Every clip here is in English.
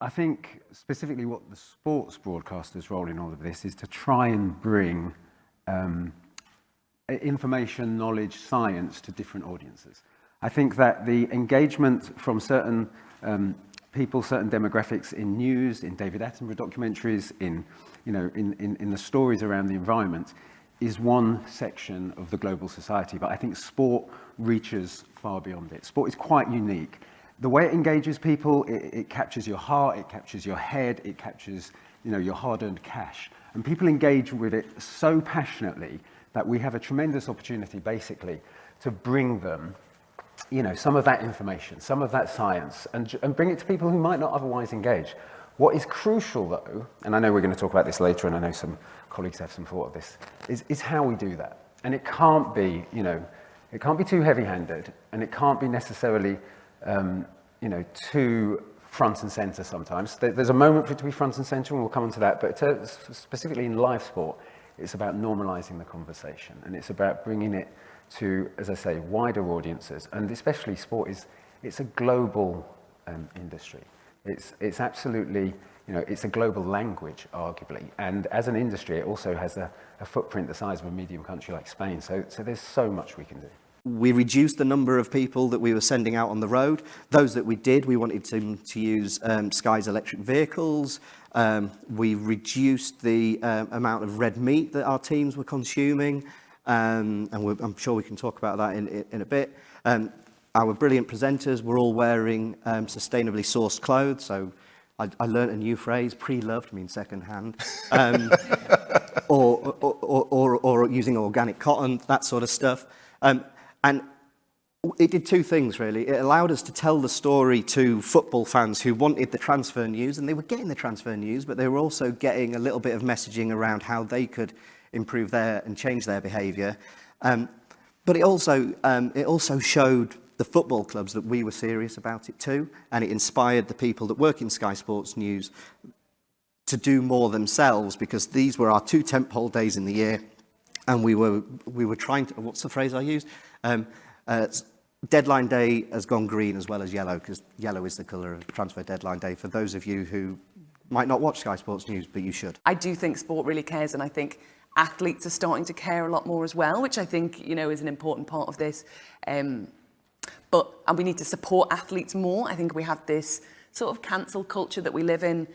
I think specifically what the sports broadcaster's role in all of this is to try and bring information, knowledge, science to different audiences. I think that the engagement from certain people, certain demographics in news, in David Attenborough documentaries, in the stories around the environment, is one section of the global society. But I think sport reaches far beyond it. Sport is quite unique. The way it engages people, it captures your heart, it captures your head, it captures your hard-earned cash. And people engage with it so passionately that we have a tremendous opportunity, basically, to bring them some of that information, some of that science, and bring it to people who might not otherwise engage. What is crucial, though, and I know we're going to talk about this later, and I know some colleagues have some thought of this, is how we do that. And it can't be, it can't be too heavy-handed, and it can't be necessarily, too front and center sometimes. There's a moment for it to be front and center, and we'll come on to that, but specifically in live sport, it's about normalizing the conversation, and it's about bringing it to, as I say, wider audiences, and especially sport it's a global industry. It's absolutely, it's a global language, arguably, and as an industry, it also has a footprint the size of a medium country like Spain, so there's so much we can do. We reduced the number of people that we were sending out on the road. Those that we did, we wanted them to use Sky's electric vehicles. We reduced the amount of red meat that our teams were consuming. And I'm sure we can talk about that in a bit. Our brilliant presenters were all wearing sustainably sourced clothes. So I learned a new phrase, pre-loved means second-hand, or using organic cotton, that sort of stuff. And it did two things, really. It allowed us to tell the story to football fans who wanted the transfer news, and they were getting the transfer news, but they were also getting a little bit of messaging around how they could improve and change their behaviour. But it also showed the football clubs that we were serious about it too, and it inspired the people that work in Sky Sports News to do more themselves, because these were our two tentpole days in the year, and we were trying to, what's the phrase I used? Deadline day has gone green as well as yellow, because yellow is the colour of transfer deadline day for those of you who might not watch Sky Sports News, but you should. I do think sport really cares, and I think athletes are starting to care a lot more as well, which I think, is an important part of this. And we need to support athletes more. I think we have this sort of cancel culture that we live in.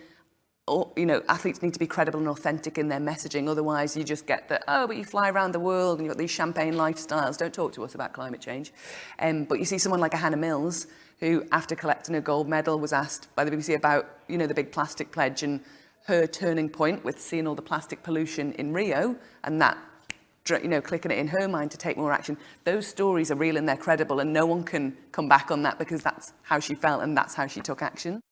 Or, athletes need to be credible and authentic in their messaging. Otherwise, you just get but you fly around the world and you've got these champagne lifestyles. Don't talk to us about climate change. But you see someone like a Hannah Mills, who, after collecting a gold medal, was asked by the BBC about, the big plastic pledge and her turning point with seeing all the plastic pollution in Rio, and that, clicking it in her mind to take more action. Those stories are real and they're credible, and no one can come back on that because that's how she felt and that's how she took action.